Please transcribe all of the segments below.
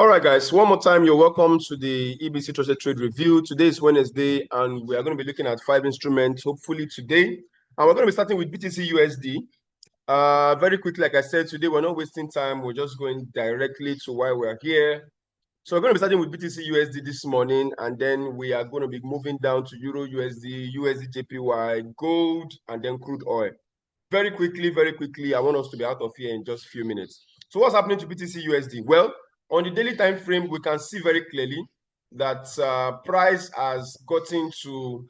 All right, guys, one more time, you're welcome to the EBC Trusted Trade Review. Today is Wednesday, and we are going to be looking at 5 instruments, hopefully today. And we're going to be starting with BTC USD. Very quickly, like I said, today we're not wasting time. We're just going directly to why we're here. So we're going to be starting with BTC USD this morning, and then we are going to be moving down to Euro USD, USD JPY, gold, and then crude oil. Very quickly, I want us to be out of here in just a few minutes. So what's happening to BTC USD? Well, on the daily time frame, we can see very clearly that price has gotten to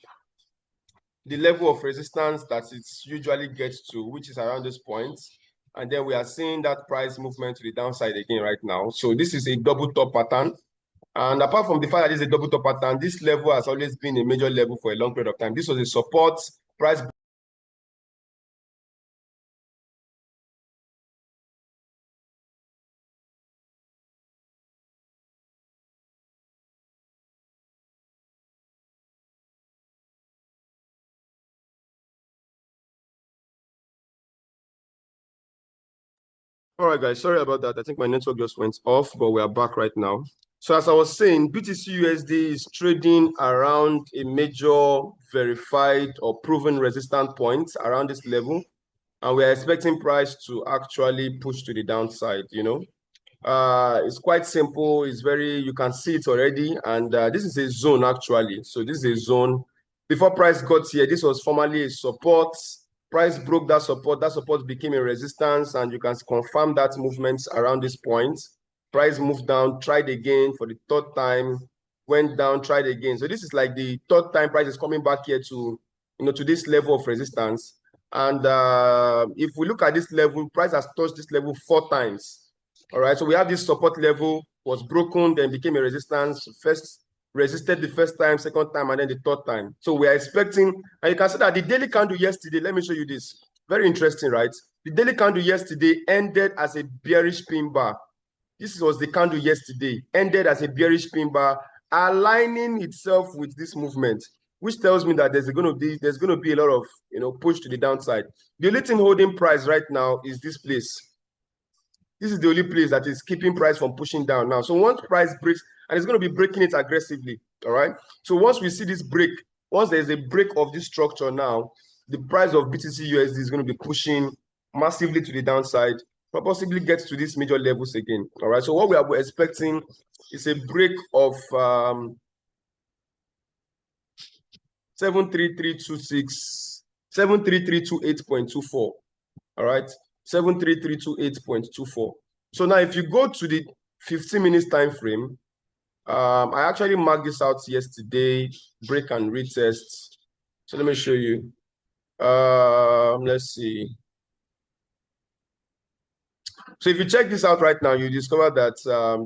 the level of resistance that it usually gets to, which is around this point. And then we are seeing that price movement to the downside again right now. So this is a double top pattern. And apart from the fact that it's a double top pattern, this level has always been a major level for a long period of time. This was a support price. All right, guys, sorry about that. I think my network just went off, but we are back right now. So as I was saying, BTC USD is trading around a major verified or proven resistance point around this level. And we are expecting price to actually push to the downside, It's quite simple. It's you can see it already. And this is a zone actually. So this is a zone. Before price got here, this was formerly a support. Price broke that support became a resistance, and you can confirm that movements around this point. Price moved down, tried again for the third time, went down, tried again. So this is like the third time price is coming back here to, to this level of resistance. And if we look at this level, price has touched this level 4 times. All right, so we have this support level was broken, then became a resistance. First resisted the first time, second time, and then the third time. So we are expecting, and you can see that the daily candle yesterday, let me show you this. Very interesting, right? The daily candle yesterday ended as a bearish pin bar. This was the candle yesterday, ended as a bearish pin bar, aligning itself with this movement, which tells me that there's going to be a lot of push to the downside. The only thing holding price right now is this place. This is the only place that is keeping price from pushing down now. So once price breaks, and it's going to be breaking it aggressively, all right? So once we see this break, once there's a break of this structure now, the price of BTC USD is going to be pushing massively to the downside, but possibly gets to these major levels again, all right? So what we are expecting is a break of 73326, 73328.24, all right? 73328.24. So now if you go to the 15 minutes time frame, I actually marked this out yesterday, break and retest. So let me show you. Let's see. So if you check this out right now, you discover that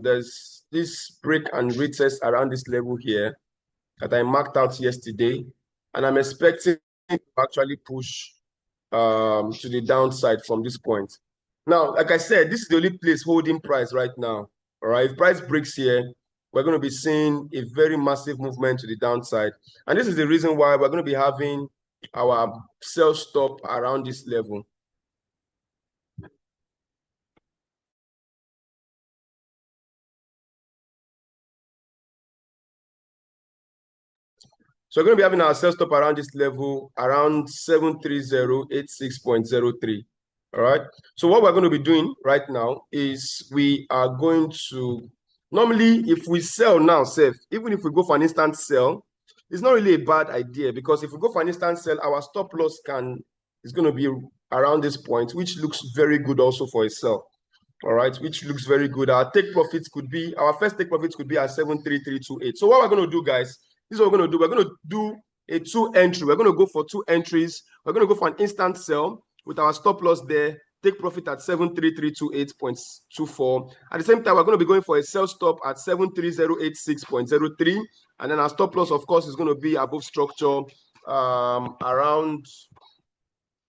there's this break and retest around this level here that I marked out yesterday, and I'm expecting to actually push to the downside from this point. Now, like I said, this is the only place holding price right now. All right, if price breaks here, we're going to be seeing a very massive movement to the downside. And this is the reason why we're going to be having our sell stop around this level. So we're going to be having our sell stop around this level, around 73086.03. All right. So what we're going to be doing right now is we are going to, normally if we sell now, even if we go for an instant sell, it's not really a bad idea, because if we go for an instant sell, our stop loss is going to be around this point, which looks very good also for a sell. All right, which looks very good. Our first take profits could be at 73328. So what we're going to do, guys, this is what we're going to do. We're going to do a 2 entry. We're going to go for 2 entries. We're going to go for an instant sell with our stop loss there. Take profit at 73328.24. At the same time, we're going to be going for a sell stop at 73086.03. And then our stop loss, of course, is going to be above structure around.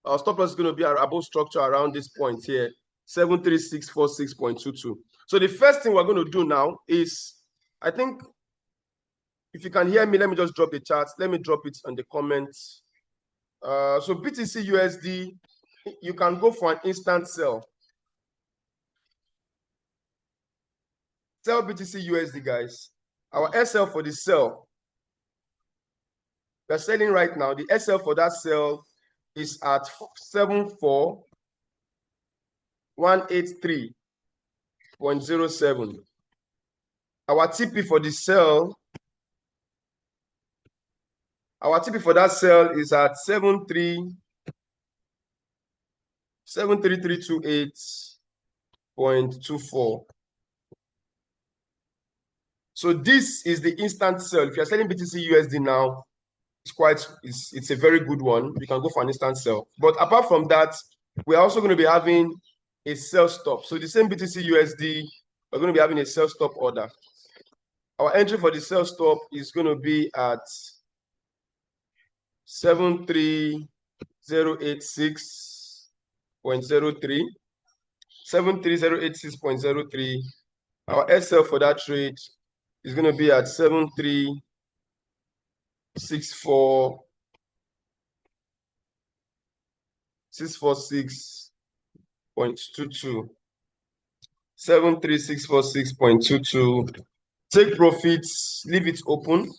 Our stop loss is going to be above structure around this point here, 73646.22. So the first thing we're going to do now is, I think, if you can hear me, let me just drop the chart. Let me drop it on the comments. So BTC USD, you can go for an instant sell. Sell BTC USD, guys. Our SL for the sell, we're selling right now. The SL for that sell is at 74183.07. Our TP for the sell, our TP for that sell is at 73328.24. So this is the instant sell. If you're selling BTC USD now, it's a very good one. You can go for an instant sell. But apart from that, we're also going to be having a sell stop. So the same BTC USD, we're going to be having a sell stop order. Our entry for the sell stop is going to be at 73086.03. 73086.03. Our SL for that trade is going to be at 73646.22. 73646.22. Take profits, leave it open,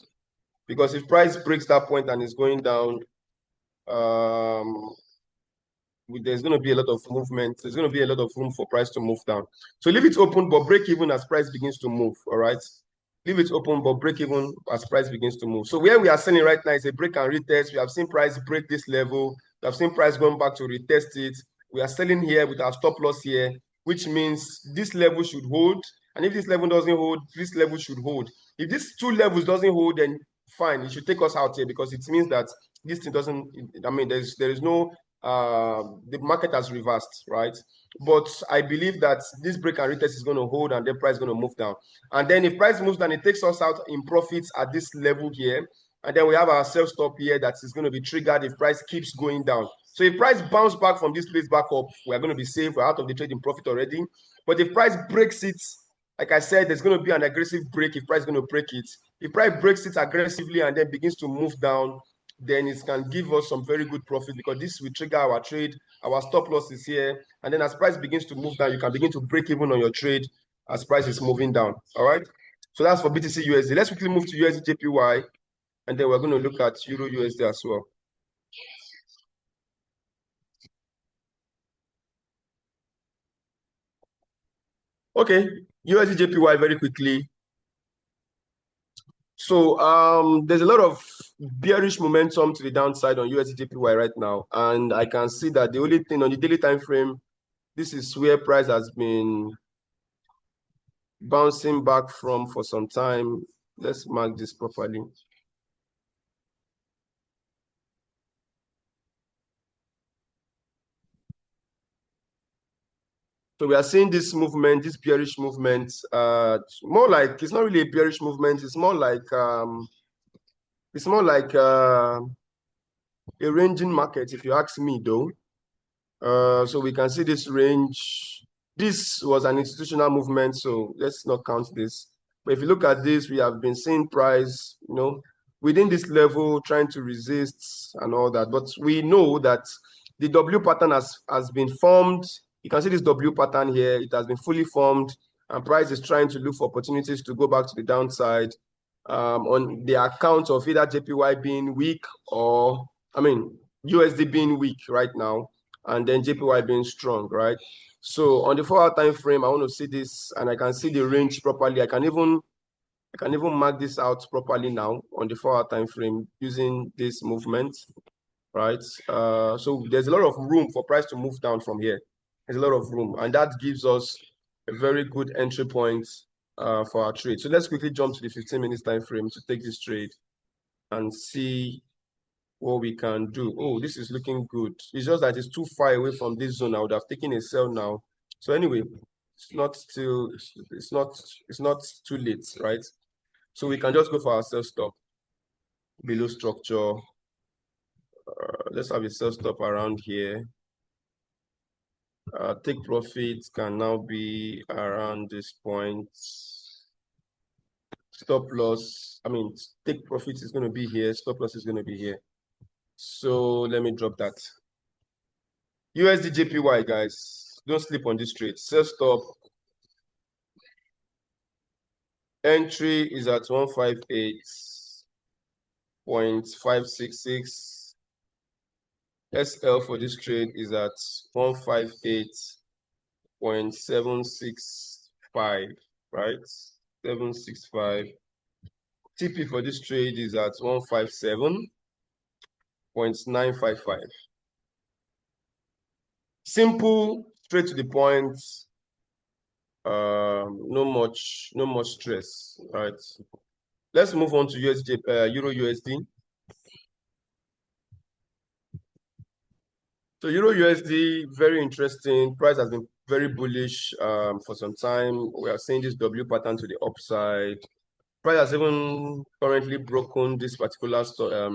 because if price breaks that point and is going down, there's going to be a lot of movement. There's going to be a lot of room for price to move down. So leave it open, but break even as price begins to move. All right. Leave it open, but break even as price begins to move. So where we are selling right now is a break and retest. We have seen price break this level. We have seen price going back to retest it. We are selling here with our stop loss here, which means this level should hold. And if this level doesn't hold, this level should hold. If these two levels doesn't hold, then fine, it should take us out here, because it means that this thing doesn't, I mean, there is no the market has reversed, right? But I believe that this break and retest is going to hold, and then price is going to move down. And then if price moves down, it takes us out in profits at this level here. And then we have our sell stop here that is going to be triggered if price keeps going down. So if price bounce back from this place back up, we're going to be safe. We're out of the trading profit already. But if price breaks it, like I said, there's going to be an aggressive break if price is going to break it. If price breaks it aggressively and then begins to move down, then it can give us some very good profit, because this will trigger our trade. Our stop loss is here. And then as price begins to move down, you can begin to break even on your trade as price is moving down. All right. So that's for BTC USD. Let's quickly move to USD JPY. And then we're going to look at Euro USD as well. Okay. USD JPY very quickly. So there's a lot of bearish momentum to the downside on USD JPY right now. And I can see that the only thing on the daily time frame, this is where price has been bouncing back from for some time. Let's mark this properly. So we are seeing this movement, this bearish movement, more like, it's not really a bearish movement. It's more like a ranging market, if you ask me, though. So we can see this range. This was an institutional movement, so let's not count this. But if you look at this, we have been seeing price, within this level, trying to resist and all that. But we know that the W pattern has been formed. You can see this W pattern here. It has been fully formed, and price is trying to look for opportunities to go back to the downside on the account of either JPY being weak, or, I mean, USD being weak right now, and then JPY being strong, right? So on the 4-hour time frame, I want to see this, and I can see the range properly. I can even mark this out properly now on the 4-hour time frame using this movement, right? So there's a lot of room for price to move down from here. There's a lot of room, and that gives us a very good entry point for our trade. So let's quickly jump to the 15 minutes time frame to take this trade and see what we can do. Oh, this is looking good. It's just that it's too far away from this zone. I would have taken a sell now. So anyway, it's not too late, right? So we can just go for our sell stop below structure. Let's have a sell stop around here. Take profits can now be around this point. Stop loss, I mean, take profits is going to be here. Stop loss is going to be here. So let me drop that. USD JPY, guys. Don't sleep on this trade. Sell stop Entry is at 158.566. SL for this trade is at 158.765, right? 765. TP for this trade is at 157.955. Simple, straight to the point. No much stress, right? Let's move on to USD, Euro USD. So Euro USD, very interesting. Price has been very bullish for some time. We are seeing this W pattern to the upside. Price has even currently broken this particular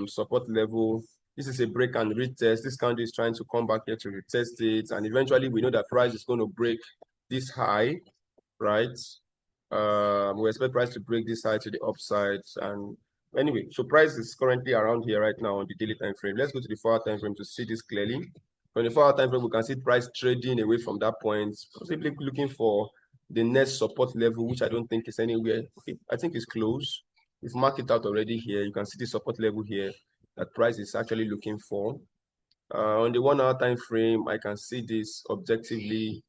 support level. This is a break and retest. This candle is trying to come back here to retest it, and eventually we know that price is going to break this high, right? We expect price to break this high to the upside, and anyway, so price is currently around here right now on the daily time frame. Let's go to the 4-hour time frame to see this clearly. On the 4-hour time frame, we can see price trading away from that point, possibly looking for the next support level, which I don't think is anywhere. Okay, I think it's close. We've marked it out already here. You can see the support level here that price is actually looking for. On the 1-hour time frame, I can see this objectively.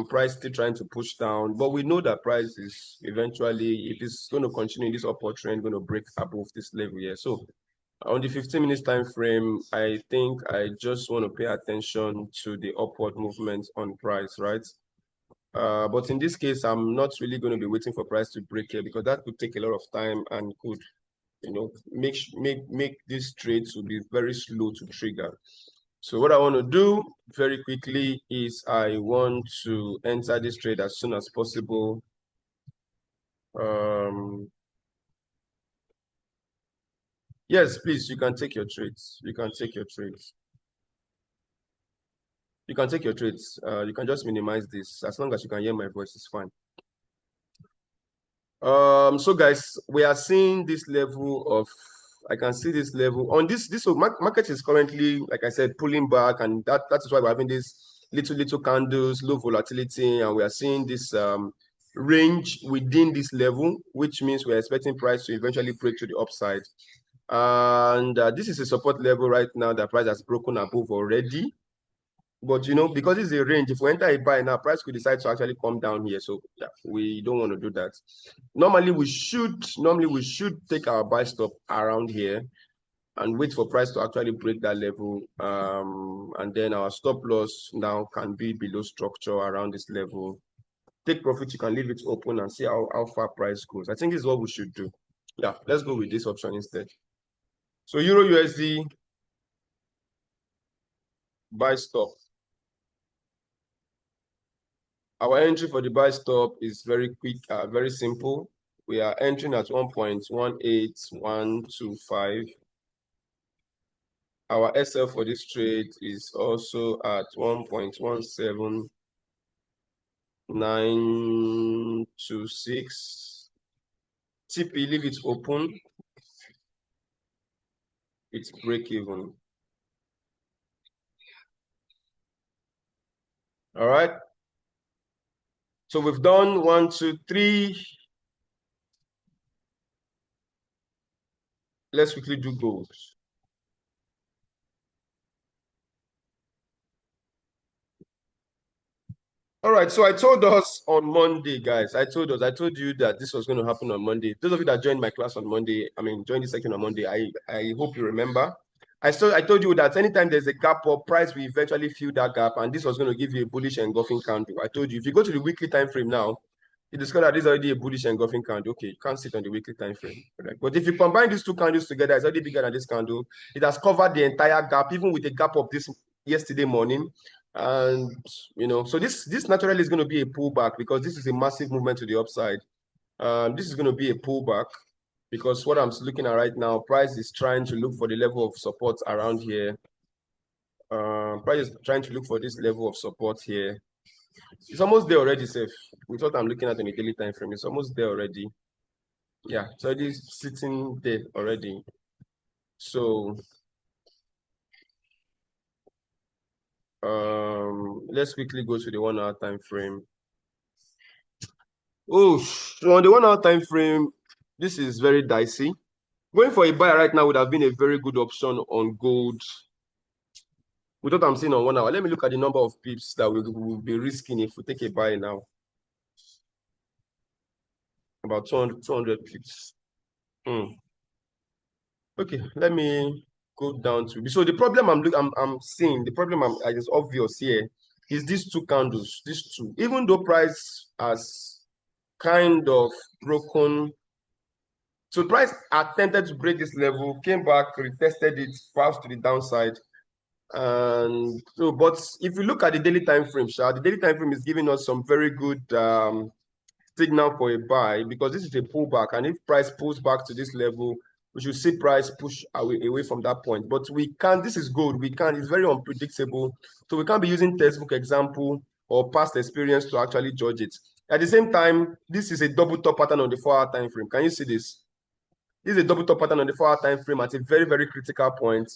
Price still trying to push down, but we know that price is eventually, if it's going to continue this upward trend, going to break above this level here. So on the 15 minutes time frame, I think I just want to pay attention to the upward movement on price, right? But in this case, I'm not really going to be waiting for price to break here, because that could take a lot of time and could, make this trade to be very slow to trigger. So what I want to do very quickly is I want to enter this trade as soon as possible. Yes, please, you can take your trades. You can take your trades. You can take your trades. You can just minimize this. As long as you can hear my voice, it's fine. So guys, we are seeing this level of, I can see this level on this market is currently, like I said, pulling back, and that is why we're having this little candles, low volatility, and we are seeing this range within this level, which means we're expecting price to eventually break to the upside. And this is a support level right now that price has broken above already. But because it's a range, if we enter a buy now, price could decide to actually come down here. So yeah, we don't want to do that. Normally we should take our buy stop around here and wait for price to actually break that level. And then our stop loss now can be below structure around this level. Take profit, you can leave it open and see how far price goes. I think this is what we should do. Yeah, let's go with this option instead. So Euro USD buy stop. Our entry for the buy stop is very quick, very simple. We are entering at 1.18125. Our SL for this trade is also at 1.17926. TP, leave it open. It's break even. All right. So we've done 1, 2, 3. Let's quickly do gold. All right, so I told us on Monday, guys. I told you that this was going to happen on Monday. Those of you that joined my class on Monday, joined the section on Monday, I hope you remember. I told you that anytime there's a gap up, price will eventually fill that gap, and this was going to give you a bullish engulfing candle. I told you, if you go to the weekly time frame now, you discover that this is already a bullish engulfing candle. Okay, you can't sit on the weekly time frame. Right? But if you combine these two candles together, it's already bigger than this candle. It has covered the entire gap, even with the gap of this yesterday morning. And so this naturally is going to be a pullback, because this is a massive movement to the upside. This is going to be a pullback, because what I'm looking at right now, price is trying to look for the level of support around here. Price is trying to look for this level of support here. It's almost there already, safe. With what I'm looking at on the daily time frame, it's almost there already. Yeah, it's already sitting there already. So let's quickly go to the 1 hour time frame. Oh, so on the 1 hour time frame, this is very dicey. Going for a buy right now would have been a very good option on gold. With what I'm seeing on 1 hour, let me look at the number of pips that we will be risking if we take a buy now. About 200 pips. Okay, let me go down to. So the problem I'm seeing, the problem is obvious here, is these two candles, these two. Even though price has kind of broken. So price attempted to break this level, came back, retested it, perhaps to the downside. And so, but if you look at the daily time frame, the daily time frame is giving us some very good signal for a buy because this is a pullback. And if price pulls back to this level, we should see price push away from that point. But we can't, this is good. We can't, it's very unpredictable. So we can't be using textbook example or past experience to actually judge it. At the same time, this is a double top pattern on the 4 hour time frame. Can you see this? This is a double top pattern on the 4 hour time frame at a very, very critical point.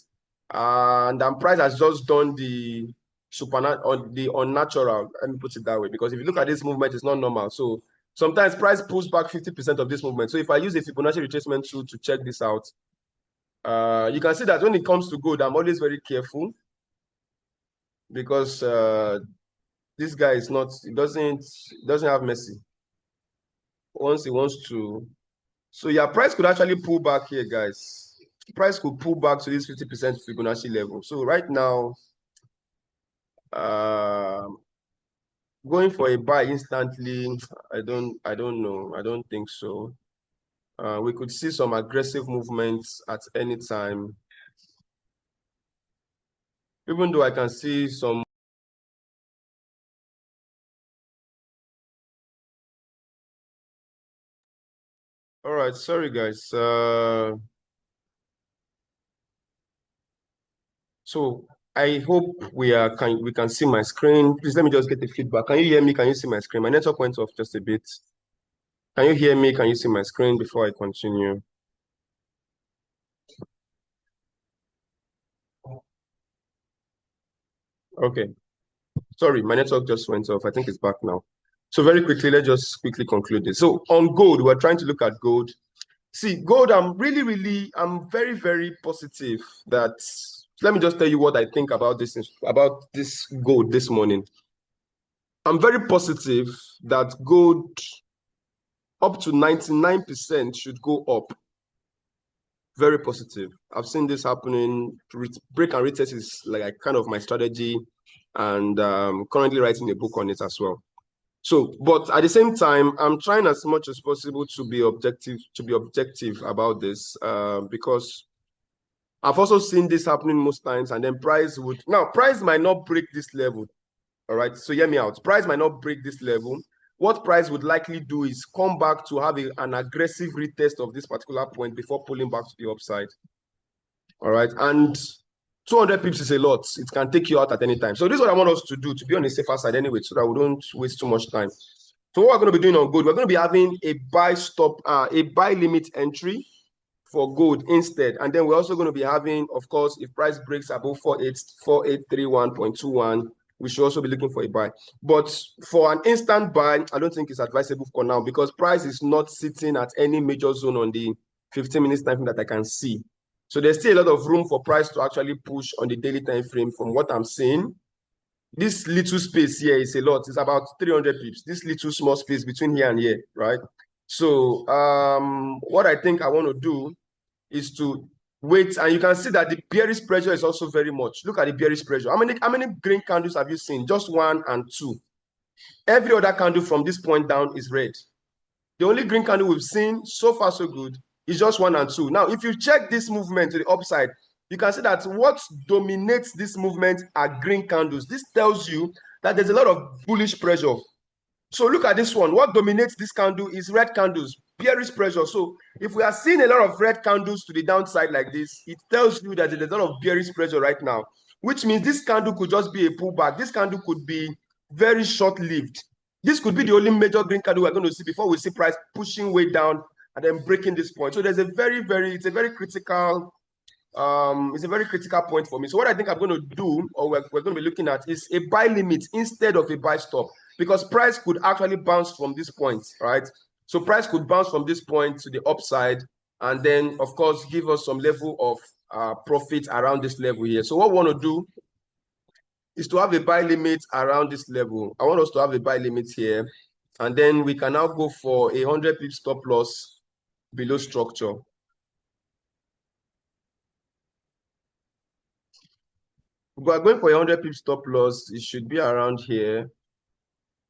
And then price has just done the supernatural, the unnatural. Let me put it that way, because if you look at this movement, it's not normal. So sometimes price pulls back 50% of this movement. So if I use a Fibonacci retracement tool to check this out, you can see that when it comes to gold, I'm always very careful because this guy is not, he doesn't have mercy. Once he wants to, so yeah, price could actually pull back here, guys. Price could pull back to this 50% Fibonacci level. So right now, going for a buy instantly, I don't know. I don't think so. We could see some aggressive movements at any time. Even though I can see some. All right, sorry guys. So I hope we can see my screen. Please let me just get the feedback. Can you hear me? Can you see my screen? My network went off just a bit. Can you hear me? Can you see my screen before I continue? Okay. Sorry, my network just went off. I think it's back now. So very quickly, let's just quickly conclude this. So on gold, we're trying to look at gold. See, gold, I'm very, very positive that, let me just tell you what I think about this gold this morning. I'm very positive that gold up to 99% should go up. Very positive. I've seen this happening. Break and retest is like kind of my strategy, and currently writing a book on it as well. So, but at the same time, I'm trying as much as possible to be objective about this, because I've also seen this happening most times, and then price might not break this level. All right, so hear me out. Price might not break this level. What price would likely do is come back to have an aggressive retest of this particular point before pulling back to the upside. All right, and 200 pips is a lot. It can take you out at any time. So this is what I want us to do, to be on the safer side anyway, so that we don't waste too much time. So what we're going to be doing on gold, we're going to be having a buy limit entry for gold instead. And then we're also going to be having, of course, if price breaks above 4831.21, we should also be looking for a buy. But for an instant buy, I don't think it's advisable for now because price is not sitting at any major zone on the 15 minutes time frame that I can see. So there's still a lot of room for price to actually push on the daily time frame from what I'm seeing. This little space here is a lot. It's about 300 pips. This little small space between here and here, right? So what I think I want to do is to wait, and you can see that the bearish pressure is also very much. Look at the bearish pressure. How many green candles have you seen? Just 1 and 2. Every other candle from this point down is red. The only green candle we've seen so far so good is just 1 and 2. Now, if you check this movement to the upside, you can see that what dominates this movement are green candles. This tells you that there's a lot of bullish pressure. So look at this one. What dominates this candle is red candles, bearish pressure. So if we are seeing a lot of red candles to the downside like this, it tells you that there's a lot of bearish pressure right now, which means this candle could just be a pullback. This candle could be very short-lived. This could be the only major green candle we're going to see before we see price pushing way down and then breaking this point. So there's it's a very critical point for me. So what I think I'm going to do, or we're going to be looking at, is a buy limit instead of a buy stop. because price could actually bounce from this point, right? So price could bounce from this point to the upside, and then of course give us some level of profit around this level here. So what we want to do is to have a buy limit around this level. I want us to have a buy limit here, and then we can now go for a 100 pip stop loss below structure. We are going for a 100 pip stop loss. It should be around here.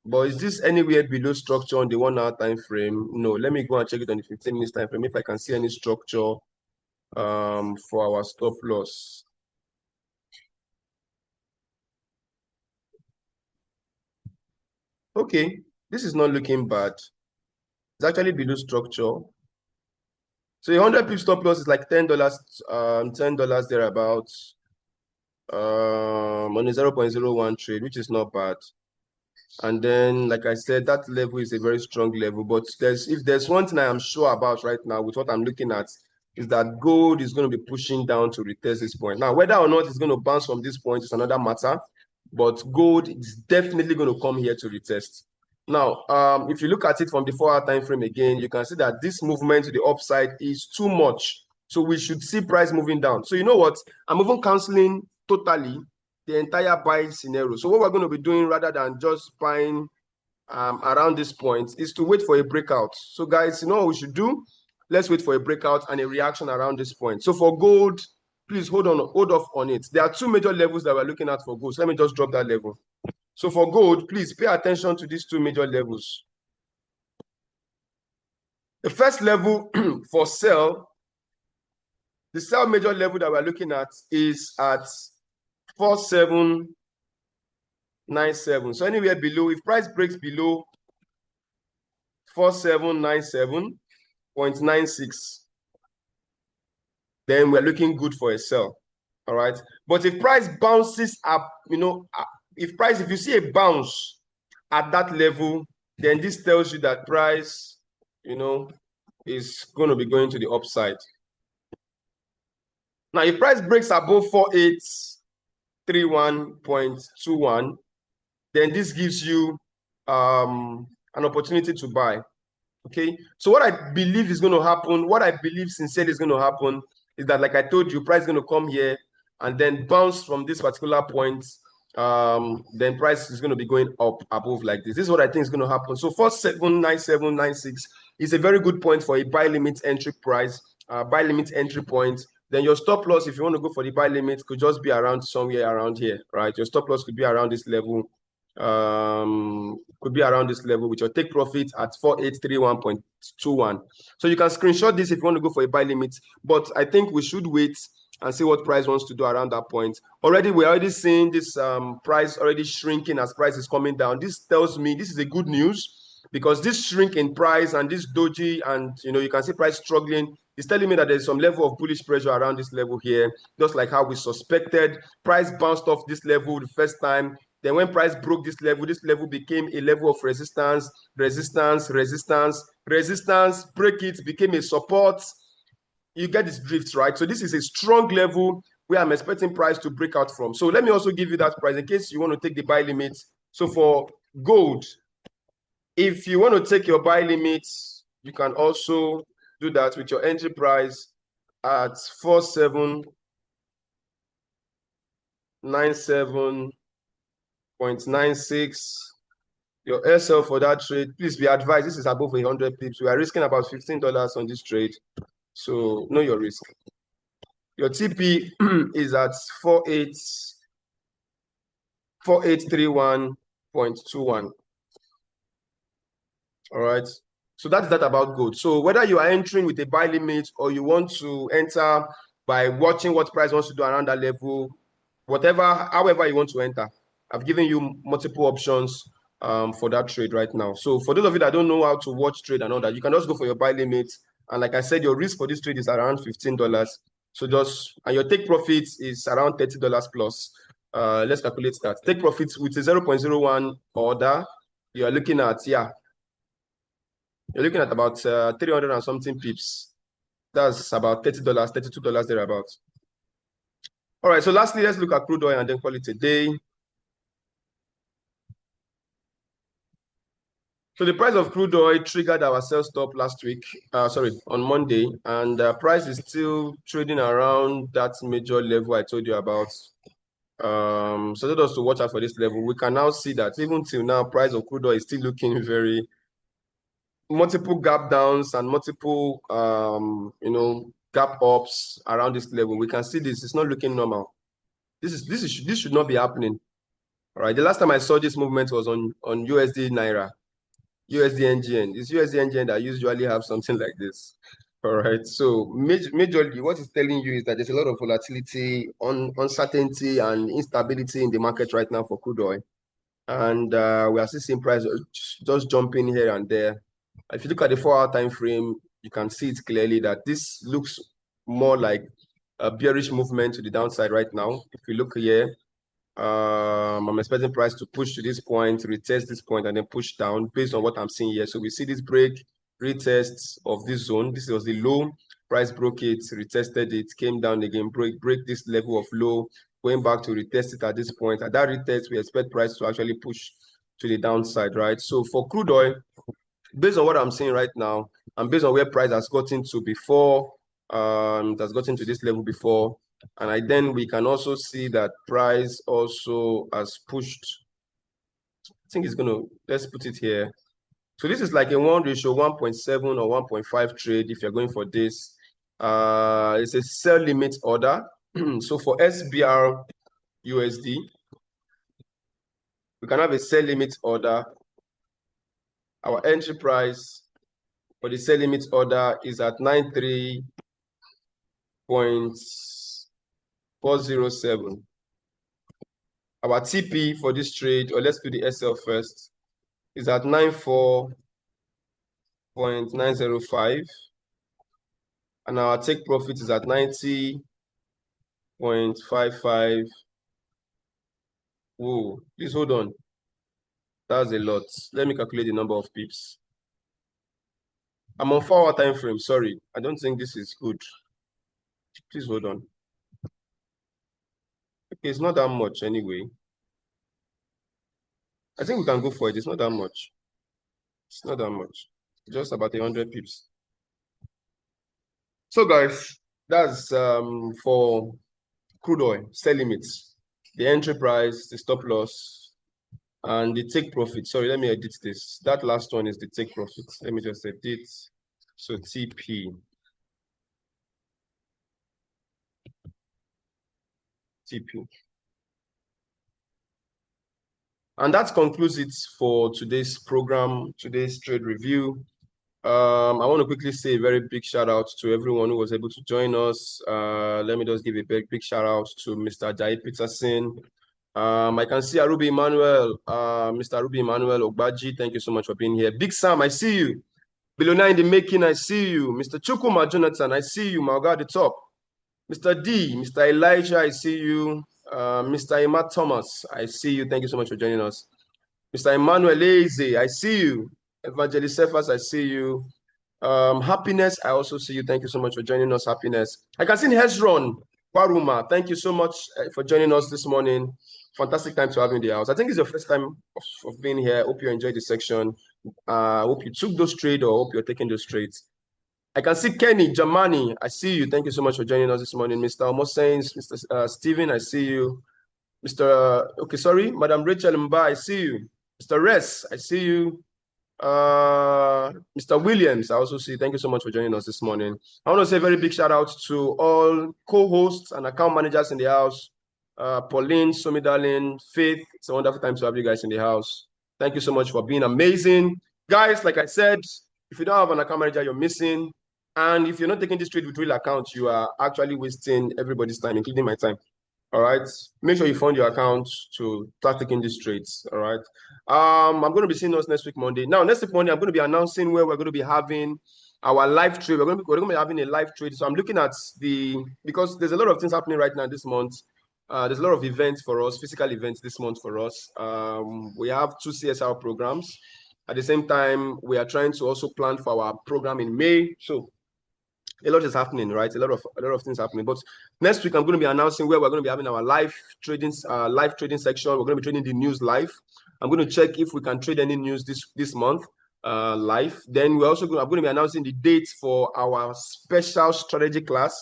But is this anywhere below structure on the 1 hour time frame? No, let me go and check it on the 15 minutes time frame if I can see any structure for our stop loss. Okay, this is not looking bad. It's actually below structure. So a 100 pip stop loss is like $10, $10 thereabouts on a 0.01 trade, which is not bad. And then, like I said, that level is a very strong level. But if there's one thing I am sure about right now with what I'm looking at, is that gold is going to be pushing down to retest this point. Now, whether or not it's going to bounce from this point is another matter, but gold is definitely going to come here to retest. Now, if you look at it from the 4 hour time frame again, you can see that this movement to the upside is too much. So we should see price moving down. So you know what? I'm even canceling totally the entire buy scenario. So what we're going to be doing rather than just buying around this point is to wait for a breakout. So guys, you know what we should do? Let's wait for a breakout and a reaction around this point. So for gold, please hold off on it. There are two major levels that we're looking at for gold. So let me just drop that level. So for gold, please pay attention to these two major levels. The first level for sell, the sell major level that we're looking at is at 4797. So anywhere below, if price breaks below 4797.96, then we're looking good for a sell. All right. But if price bounces up, if you see a bounce at that level, then this tells you that price, is going to be going to the upside. Now, if price breaks above 4831.21, then this gives you an opportunity to buy. Okay. So what I believe is going to happen, what I believe sincerely is going to happen is that, like I told you, price is going to come here and then bounce from this particular point. Then price is going to be going up above like this. This is what I think is going to happen. So 4797.96 is a very good point for a buy limit entry price, buy limit entry point. Then your stop loss, if you want to go for the buy limit, could just be around somewhere around here, right? Your stop loss could be around this level. Could be around this level with your take profit at 4831.21. So you can screenshot this if you want to go for a buy limit, but I think we should wait and see what price wants to do around that point. We're already seeing this price already shrinking as price is coming down. This tells me this is a good news, because this shrink in price and this doji, and you can see price struggling, is telling me that there's some level of bullish pressure around this level here, just like how we suspected. Price bounced off this level the first time. Then when price broke this level became a level of resistance, break it, became a support. You get this drift, right? So this is a strong level where I'm expecting price to break out from. So let me also give you that price in case you want to take the buy limit. So for gold, if you want to take your buy limit, you can also do that with your entry price at 4797.96. Your SL for that trade, please be advised, this is above 100 pips. We are risking about $15 on this trade. So know your risk. Your TP is at 4831.21. All right. So that's that about gold. So whether you are entering with a buy limit or you want to enter by watching what price wants to do around that level, however you want to enter, I've given you multiple options for that trade right now. So for those of you that don't know how to watch trade and all that, you can just go for your buy limit. And like I said, your risk for this trade is around $15. So and your take profits is around $30 plus. Let's calculate that. Take profits with a 0.01 order, you are looking at, you're looking at about 300 and something pips. That's about $30, $32 thereabouts. All right, so lastly, let's look at crude oil and then call it a day. So the price of crude oil triggered our sell stop last week, on Monday, and price is still trading around that major level I told you about. So let us to watch out for this level. We can now see that even till now, price of crude oil is still looking very multiple gap downs and multiple gap ups around this level. We can see this. It's not looking normal. This should not be happening. All right. The last time I saw this movement was on USD Naira. USD NGN. It's USD NGN that usually have something like this. All right. So majorly, what it's telling you is that there's a lot of volatility, uncertainty, and instability in the market right now for crude oil, and we are still seeing price just jumping here and there. If you look at the 4-hour time frame, you can see it clearly that this looks more like a bearish movement to the downside right now. If you look here, I'm expecting price to push to this point, retest this point, and then push down based on what I'm seeing here. So we see this break, retest of this zone. This was the low. Price broke it, retested it, came down again, break this level of low, going back to retest it at this point. At that retest, we expect price to actually push to the downside, right? So for crude oil, based on what I'm seeing right now, and based on where price has gotten to before, it has gotten to this level before, and then we can also see that price also has pushed. I think it's gonna, let's put it here. So this is like a 1:1.7 or 1.5 trade if you're going for this. It's a sell limit order. So for SBR USD, we can have a sell limit order. Our entry price for the sell limit order is at 93.407. Our TP for this trade, or let's do the SL first, is at 94.905. And our take profit is at 90.55. Whoa, please hold on. That's a lot. Let me calculate the number of pips. I'm on 4-hour time frame. Sorry, I don't think this is good. Please hold on. Okay, it's not that much anyway. I think we can go for it. It's not that much. It's not that much. Just about 100 pips. So guys, that's for crude oil, sell limits, the entry price, the stop loss, and the take profit. Sorry, let me edit this. That last one is the take profit. Let me just edit. So TP. And that concludes it for today's program, today's trade review. I want to quickly say a very big shout out to everyone who was able to join us. Let me just give a big shout out to Mr. Jai Peterson. I can see Arubi Emmanuel, Mr. Arubi Emmanuel Ogbaji. Thank you so much for being here. Big Sam, I see you. Billionaire in the making, I see you. Mr. Chukuma Jonathan, I see you. Malga at the top. Mr. D, Mr. Elijah, I see you. Mr. Emma Thomas, I see you. Thank you so much for joining us. Mr. Emmanuel Eze, I see you. Evangelist Cephas, I see you. Happiness, I also see you. Thank you so much for joining us, Happiness. I can see Hezron Kwaruma. Thank you so much for joining us this morning. Fantastic time to have you in the house. I think it's your first time of being here. Hope you enjoyed the section. Hope you took those trades or hope you're taking those trades. I can see Kenny Jamani. I see you. Thank you so much for joining us this morning. Mr. Omosains, Mr. Steven, I see you. Madam Rachel Mba, I see you. Mr. Res, I see you. Mr. Williams, I also see you. Thank you so much for joining us this morning. I want to say a very big shout out to all co-hosts and account managers in the house. Pauline, Somi Darling, Faith. It's a wonderful time to have you guys in the house. Thank you so much for being amazing. Guys, like I said, if you don't have an account manager, you're missing. And if you're not taking this trade with real account, you are actually wasting everybody's time, including my time. All right. Make sure you fund your account to start taking these trades. All right. I'm going to be seeing us next week, Monday. Now, next week, Monday, I'm going to be announcing where we're going to be having our live trade. We're going to be having a live trade. So I'm looking at because there's a lot of things happening right now this month. There's a lot of events for us, physical events this month for us. We have 2 CSR programs. At the same time, we are trying to also plan for our program in May. So a lot is happening, right? A lot of things happening. But next week, I'm going to be announcing where we're going to be having our live trading section. We're going to be trading the news live. I'm going to check if we can trade any news this month. live. Then I'm going to be announcing the dates for our special strategy class,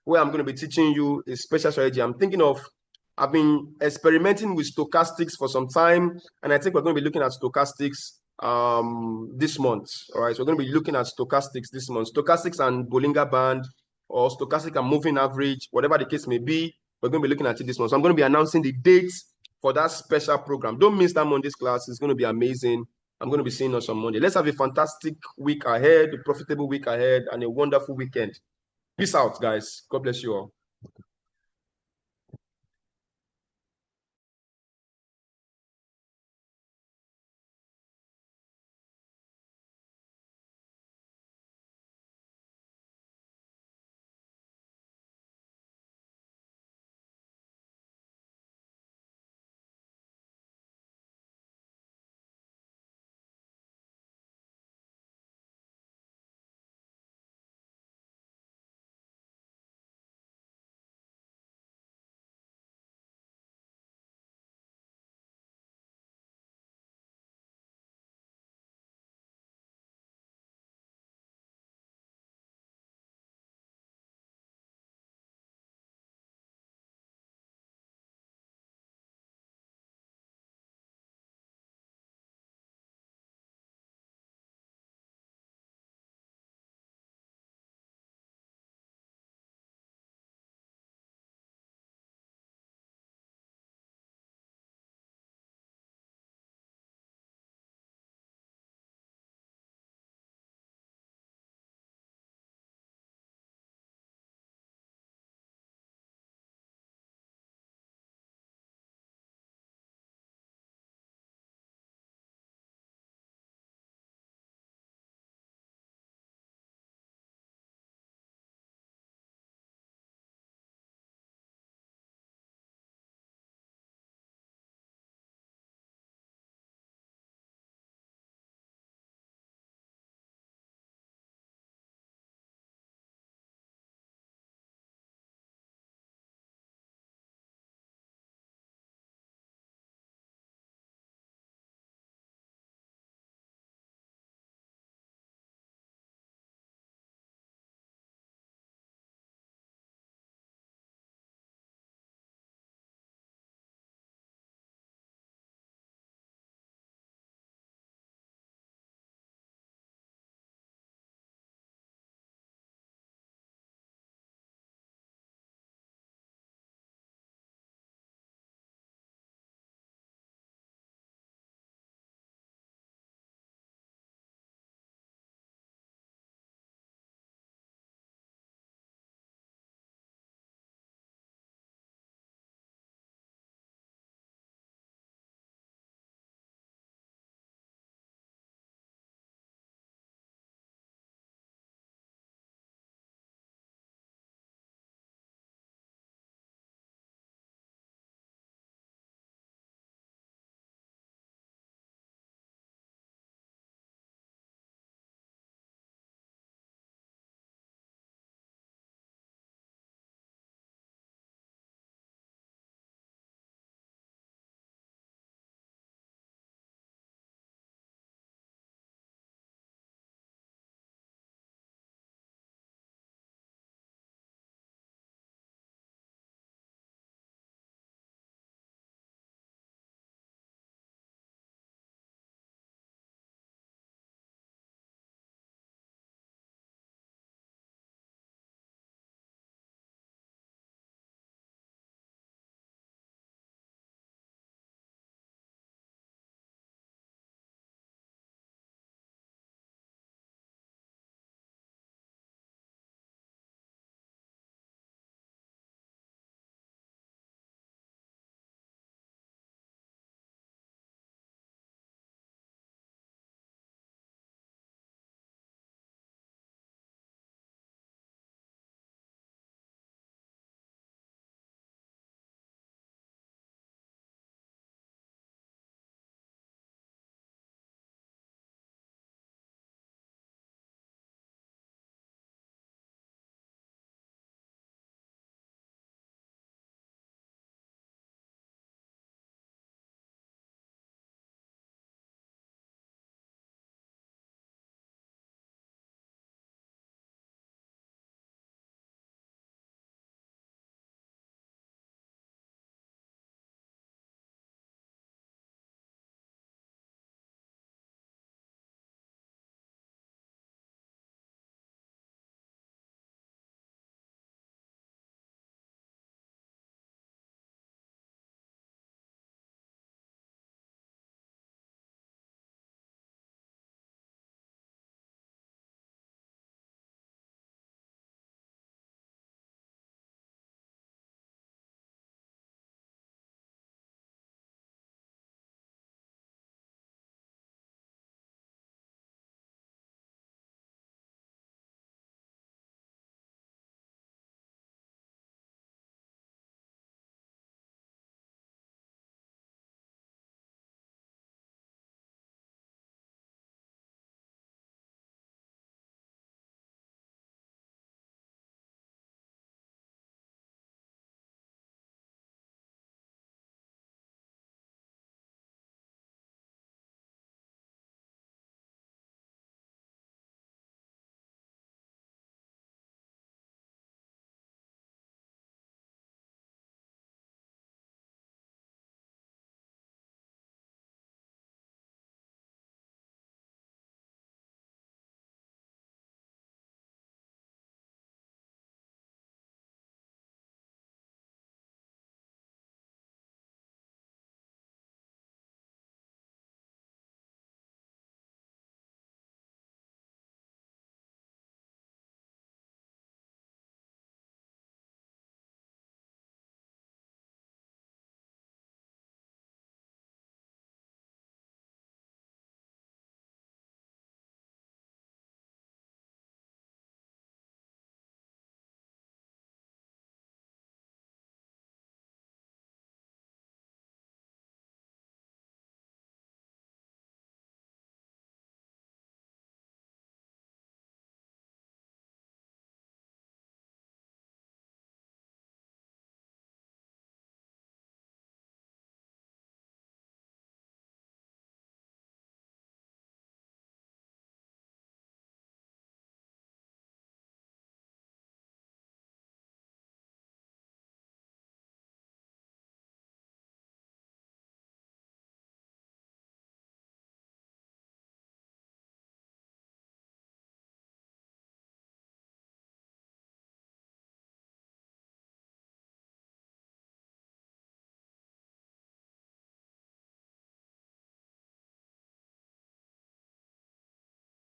where I'm going to be teaching you a special strategy. I've been experimenting with stochastics for some time, and I think we're going to be looking at stochastics this month. All right, so we're going to be looking at stochastics this month. Stochastics and Bollinger Band, or stochastic and moving average, whatever the case may be, we're going to be looking at it this month. So I'm going to be announcing the dates for that special program. Don't miss that Monday's class. It's going to be amazing. I'm going to be seeing us on Monday. Let's have a fantastic week ahead, a profitable week ahead, and a wonderful weekend. Peace out, guys. God bless you all.